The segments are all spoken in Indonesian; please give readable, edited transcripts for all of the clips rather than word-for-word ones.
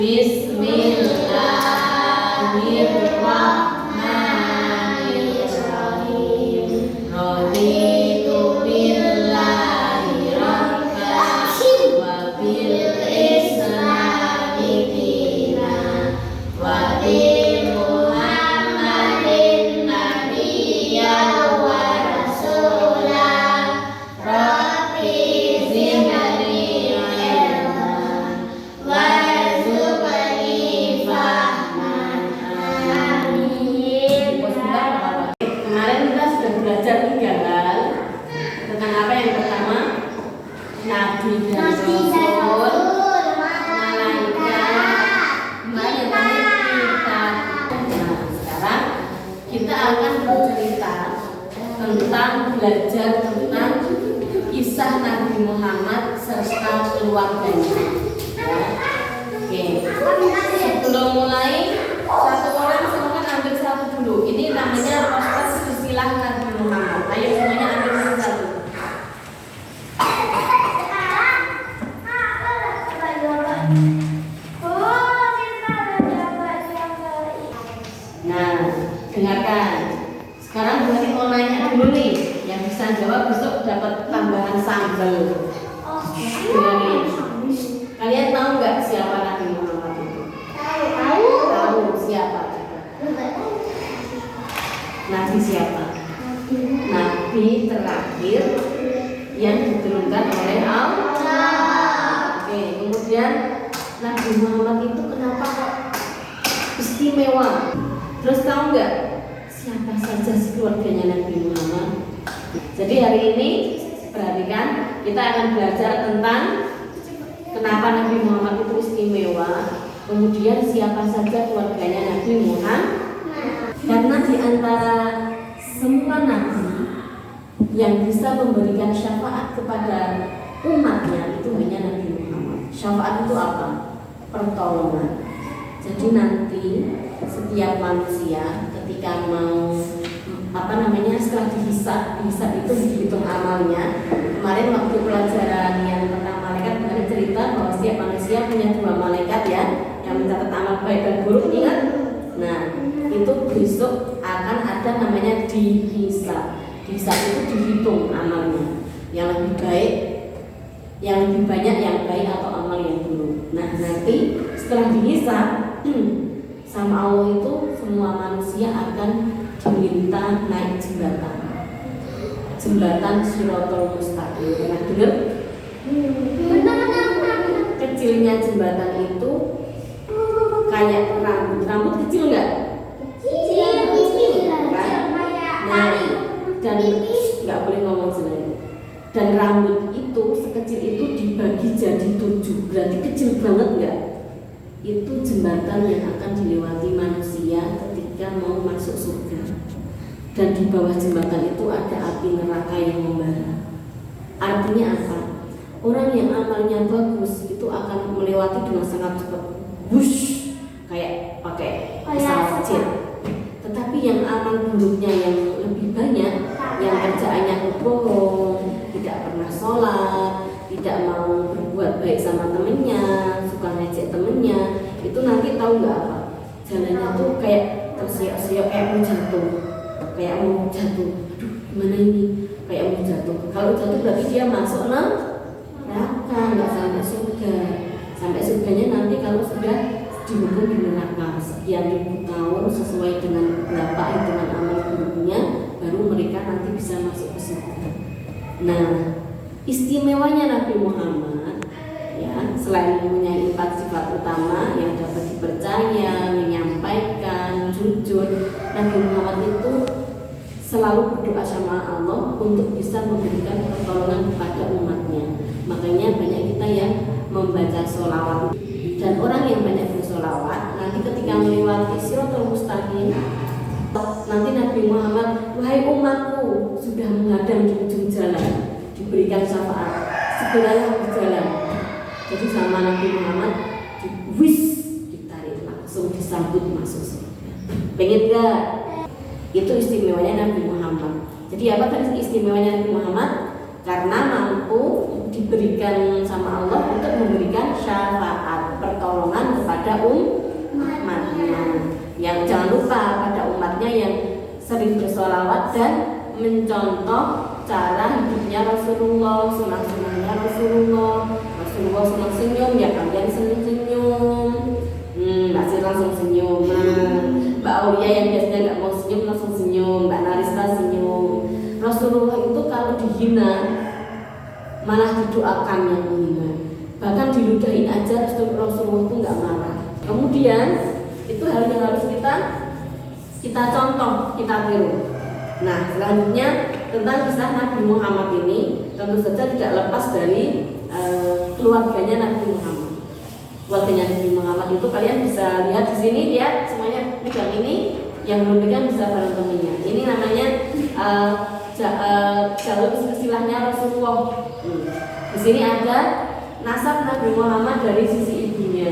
Bismillahirrahmanirrahim. Raditu billahi rabban wa bil islami dinan wa bi Muhammadin nabiyyan wa rasulan. Rabbi zidni ilman warzuqni fahman. Amin. Kemarin kita sudah belajar 3 hal tentang apa yang pertama, Nabi dan Rasul, malaikat, kita. Nah, sekarang kita akan bercerita tentang belajar tentang kisah Nabi Muhammad serta keluarganya. Oke. Sebelum mulai, satu orang silakan ambil satu dulu. Ini namanya poster silsilah Nabi Muhammad. Ayo semuanya ambil satu. Nah, dengarkan. Sekarang berarti mau nanya dulu nih. Yang bisa jawab besok dapat tambahan sambal. Dengarin. Kalian tahu nggak siapa Nabi Muhammad itu? Tahu siapa? Nabi siapa? Nabi terakhir yang diturunkan oleh Allah. Oke, kemudian Nabi Muhammad itu kenapa kok istimewa? Terus tahu nggak siapa saja sih keluarganya Nabi Muhammad? Jadi hari ini perhatikan, kita akan belajar tentang kenapa Nabi Muhammad itu istimewa. Kemudian siapa saja keluarganya Nabi Muhammad. Karena di antara semua nabi yang bisa memberikan syafaat kepada umatnya itu hanya Nabi Muhammad. Syafaat itu apa? Pertolongan. Jadi nanti setiap manusia ketika mau setelah dihisab itu dihitung amalnya. Kemarin waktu pelajaran yang tentang malaikat kemarin cerita bahwa setiap manusia punya 2 malaikat ya, yang mencatat amal baik dan buruk, ingat? Nah, itu besok akan ada namanya dihisab. Dihisab itu dihitung amalnya, yang lebih baik, yang lebih banyak yang baik atau amal yang buruk. Nah, nanti setelah dihisab sama Allah itu semua manusia akan diminta naik jembatan Shirathul Mustaqim. Pernah dengar? Kecilnya jembatan itu kayak rambut kecil nggak? Kecil kan? Nah, dan nggak boleh ngomong selain. Dan rambut itu sekecil itu dibagi jadi 7, berarti kecil banget nggak? Itu jembatan yang akan dilewati manusia ketika mau masuk surga. Dan di bawah jembatan itu ada api neraka yang membara. Artinya apa? Orang yang amalnya bagus itu akan melewati dengan sangat cepat, wush, kayak pakai pesawat jet. Tetapi yang amal buruknya yang lebih banyak, yang kerjaannya berbohong, tidak pernah sholat, tidak mau berbuat baik sama temennya, suka ngejek temennya, itu nanti tahu nggak apa? Jalannya tuh kayak tersiok-siok, kayak mau jatuh. Aduh gimana ini, kayak mau jatuh. Kalau jatuh berarti dia masuk neraka, nggak sampai surga. Sampai surganya nanti kalau sudah dihukum di neraka sekian ribu tahun sesuai dengan berapa hitungan amal buruknya, baru mereka nanti bisa masuk ke surga. Nah, istimewanya Nabi Muhammad ya, selain mempunyai 4 sifat utama yang dapat dipercaya, menyampaikan, jujur, Nabi Muhammad itu selalu berdoa sama Allah untuk bisa memberikan pertolongan kepada umatnya. Makanya banyak kita yang membaca sholawat. Dan orang yang banyak bersolawat, nanti ketika melewati Shirathul Mustaqim, nanti Nabi Muhammad, wahai umatku, sudah menghadang di ujung jalan, diberikan syafaat, segeralah berjalan. Jadi sama Nabi Muhammad, ditarik langsung disambut masuk surga. Pengen gak? Itu istimewanya Nabi Muhammad. Jadi apa tadi istimewanya Nabi Muhammad? Karena mampu diberikan sama Allah untuk memberikan syafaat pertolongan kepada pada umatnya. Yang jangan lupa pada umatnya yang sering bersolawat dan mencontoh cara hidupnya Rasulullah, sunnah-sunnahnya Rasulullah. Rasulullah senang senyum, ya kalian senang senyum. Masih langsung senyum. Mbak Aulia yang biasanya nggak mau senyum langsung senyum. Mbak Narista senyum. Rasulullah itu kalau dihina malah didoakan yang menghina. Bahkan diludahin aja Rasulullah itu nggak marah. Kemudian itu hal yang harus kita contoh, kita tiru. Nah, selanjutnya tentang kisah Nabi Muhammad ini tentu saja tidak lepas dari keluarganya Nabi Muhammad. Keluarganya Nabi Muhammad itu kalian bisa lihat di sini, lihat semuanya pegang ini, yang belum pegang bisa bareng temennya. Ini namanya jalur silsilahnya Rasulullah. Di sini ada nasab Nabi Muhammad dari sisi ibunya.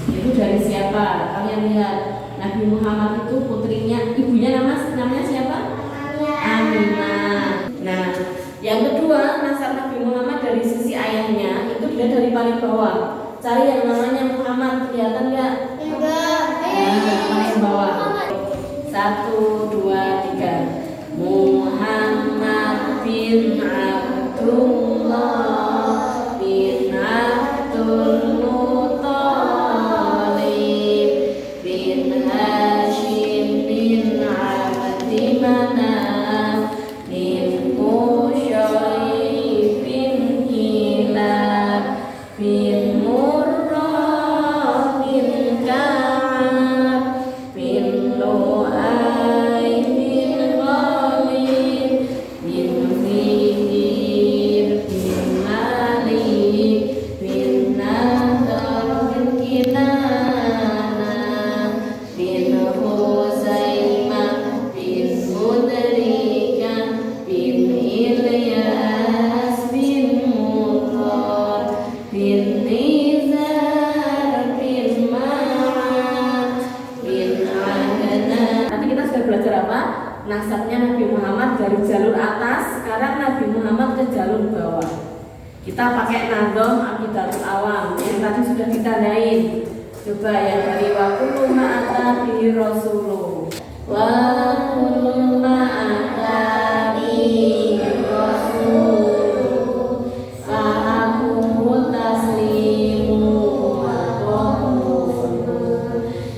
Itu dari siapa? Kalian lihat. Nabi Muhammad itu putrinya, ibunya namanya siapa? Aminah. Nah, yang kedua nasab Nabi Muhammad dari sisi ayahnya itu dia dari paling bawah. Cari yang namanya Muhammad, kelihatan nggak? Enggak. Paling bawah. 1, 2, 3. Muhammad bin Abdullah bin Abdul Muttalib bin Hashim bin Abdi Manaf bin Qusay bin Kilab bin Murrah bin Ka'ab bin Lu'ay bin Ghalib bin Fihr bin Malik bin Nadar bin Kinana bin Huzaimah bin Mudrika bin Ilyas bin Mudar bin Nizar bin Ma'ad bin Adnan. Nanti kita sudah belajar apa? Nasabnya Nabi Muhammad dari jalur atas, sekarang Nabi Muhammad ke jalur bawah. Kita pakai nadom Aqidatul Awam yang tadi sudah ditandain. Coba yang dari wa kullu ma'ata bihi rasuluh. Wa kullu ma'ata bihi rasuluh. Fa'ahu taslimu wa qawlu.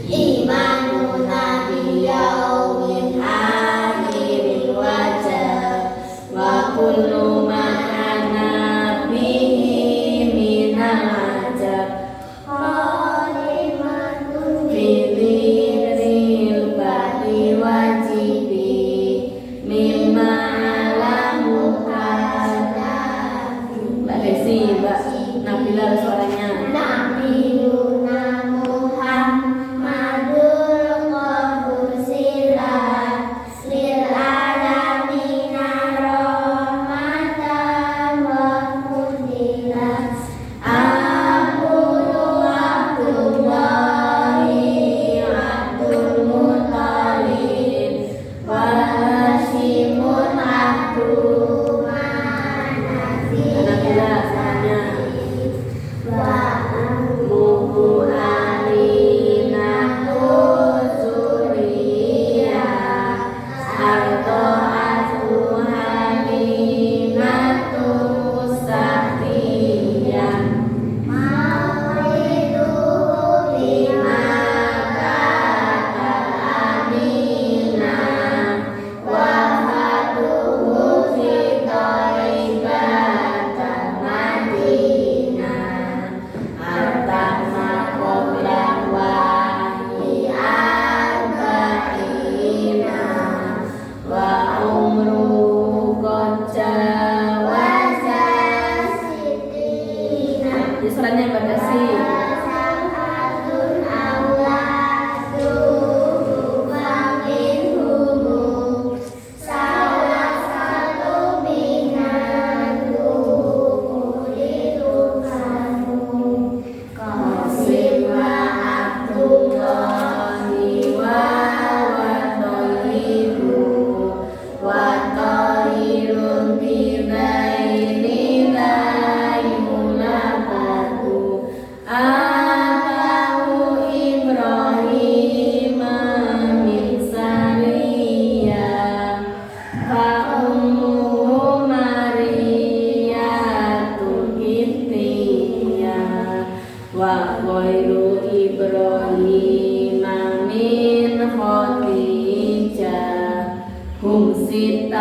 Imanuna biyaumin akhiril wajah Wa kullu ma'ana bihi minal ajab. Khalimatun Fidhiril ba'di wajibi mimma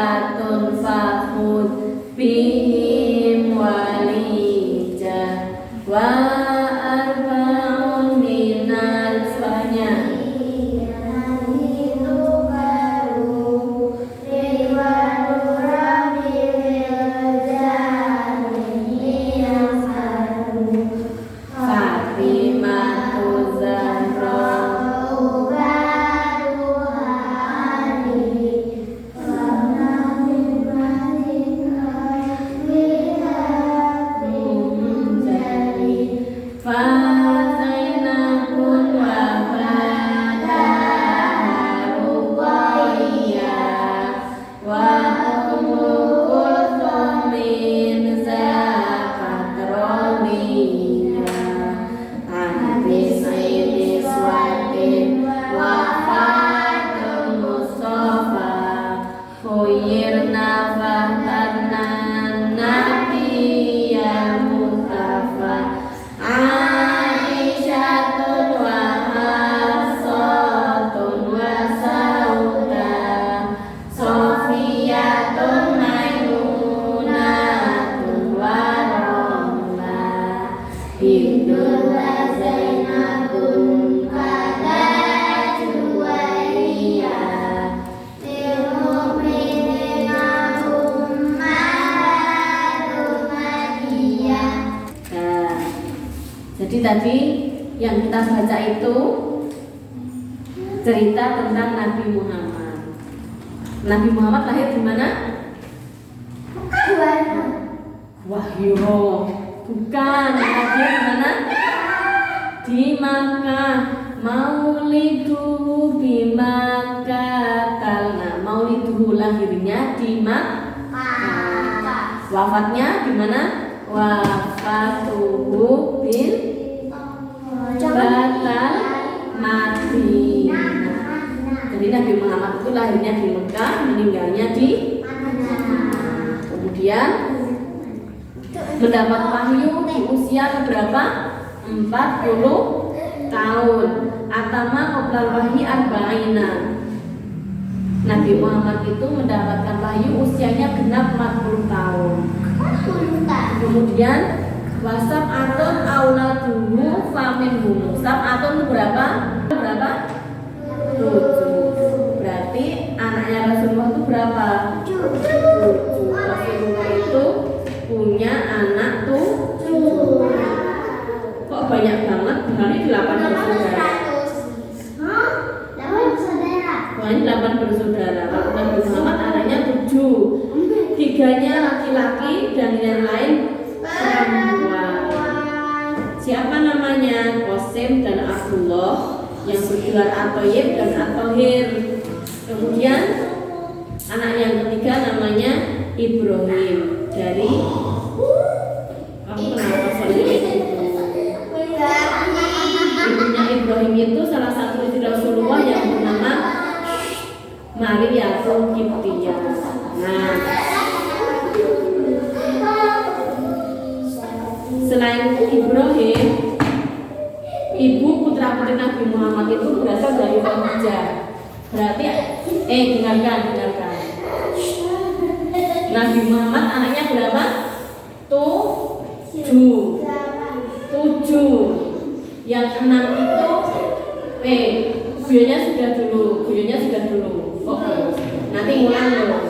salatun fakhud bihim walijah wa arba'un minal fanya. Jadi tadi yang kita baca itu cerita tentang Nabi Muhammad. Nabi Muhammad lahir di mana? Wahyu. Bukan, lahir di mana? Di Makkah. Mauliduhu bi Makkah. Nah, mauliduhu lahirnya di Makkah. Wafatnya di mana? Wafatuhu bil Batal Madinah. Jadi Nabi Muhammad itu lahirnya di Mekah, meninggalnya di Madinah. Kemudian mendapat wahyu di usia berapa? 40 tahun. Atama qoblal wahyi arba'ina. Nabi Muhammad itu mendapatkan wahyu usianya genap 40 tahun. Kemudian wasab atun auladuhu faminhum. Sab atun itu berapa? 7. Berarti anaknya Rasulullah itu berapa? 7. Rasulullah itu punya anak 7. Kok banyak banget? Berarti 8 bersaudara. 8 bersaudara. Kalau Nabi Muhammad anaknya 7. 3-nya laki-laki dan yang lain perempuan. Siapa namanya? Qasim dan Abdullah yang bergelar At-Thayyib dan At-Thahir. Kemudian anak yang ketiga namanya Ibrahim dari kenapa soalnya ibunya Ibrahim itu salah satu istri Rasulullah yang bernama Maria Qibtiyah. Nah, selain Ibrahim, ibu putra putri Nabi Muhammad itu berasal dari Khadijah. Berarti, dengarkan. Nabi Muhammad anaknya berapa? 7. Yang 6 itu, guyonya sudah dulu. Oke. Nanti ngulang loh.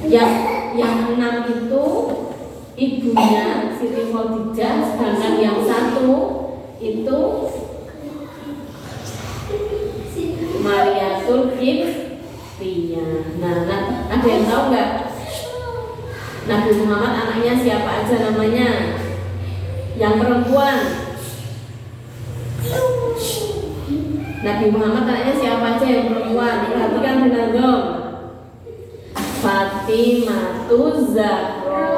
Yang 6 itu ibunya Siti Khadijah, sedangkan yang 1 itu Mariatul Qibtiyah. Nah, ada yang tahu nggak? Nabi Muhammad anaknya siapa aja namanya? Yang perempuan. Nabi Muhammad anaknya siapa aja yang perempuan? Perhatikan benar dong. Fatimah Zahra,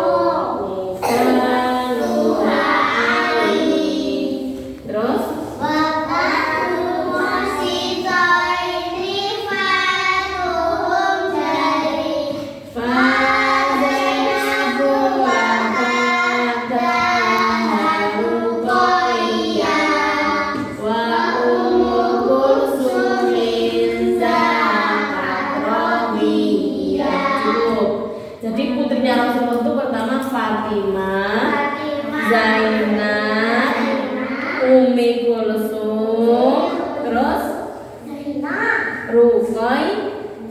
terus Nabi Kulsum. Terus Rukoi.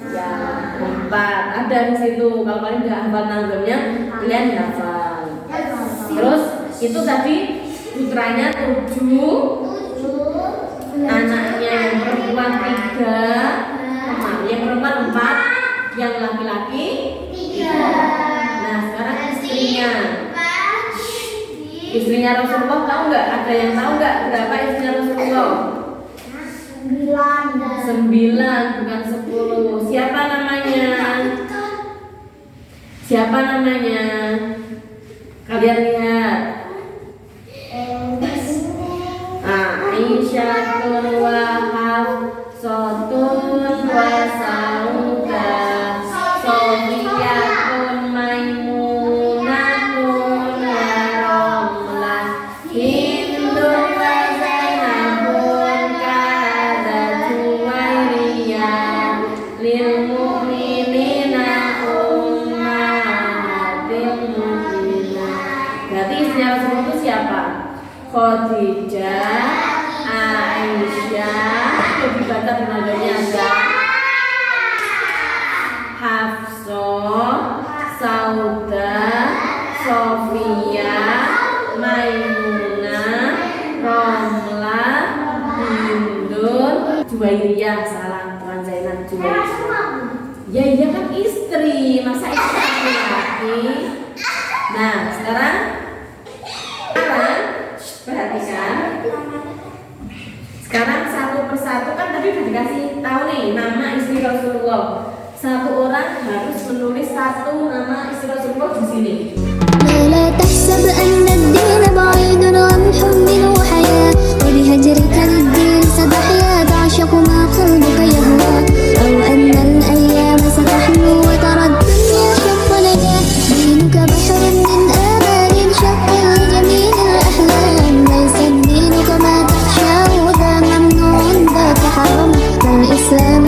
Ya, 4. Ada di situ. Kalau kalian nggak hafal nanggemnya, kalian hafal. Terus itu tadi putranya 7, anaknya yang perempuan 3, yang perempuan 4, yang laki-laki 3. Nah sekarang istrinya Rasulullah tahu nggak? Ada yang tahu nggak berapa istrinya Rasulullah? 9 bukan 10. Siapa namanya? Siapa namanya? Kalian lihat. Aisyatun wa Hafsatun wa Saudah, Sofiyatun Maimunatun wa Romlah, Hindun wa Zainabun Kadatu Wairiyah, lil mu'minina ummahatil mu'minah. Berarti istrinya Rasulullah itu siapa? Khadijah, Aisyah, lebih baca tenaganya ada Hafsah, Saudah, Sofia, Maimunah, Romlah, Hindun, Juwairiyah. Salah, bukan Zainab, Juwairiyah. Ya kan istri, masa istri laki-laki. Nah sekarang perhatikan. Sekarang satu persatu kan tadi udah dikasih tahu nih nama istri Rasulullah. Satu orang harus menulis satu nama istri Rasulullah di sini. لا تحسب أن الدين بعيد عن حب وحياة وبهجرك للدين ستحيا تعشق ما قلبك يهوى أو أن الأيام ستحلو وترى الدنيا شق نجاة دينك بحر من آمال شق لجميع الأحلام ليس الدين كما تخشاه ذا ممنوع ذاك حرام الإسلام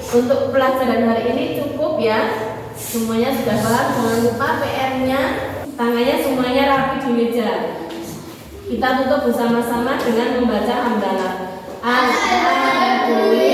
Untuk pelajaran hari ini cukup ya. Semuanya sudah paham. Jangan lupa PR-nya, tangannya semuanya rapi di meja. Kita tutup bersama-sama dengan membaca hamdalah. Alhamdulillah.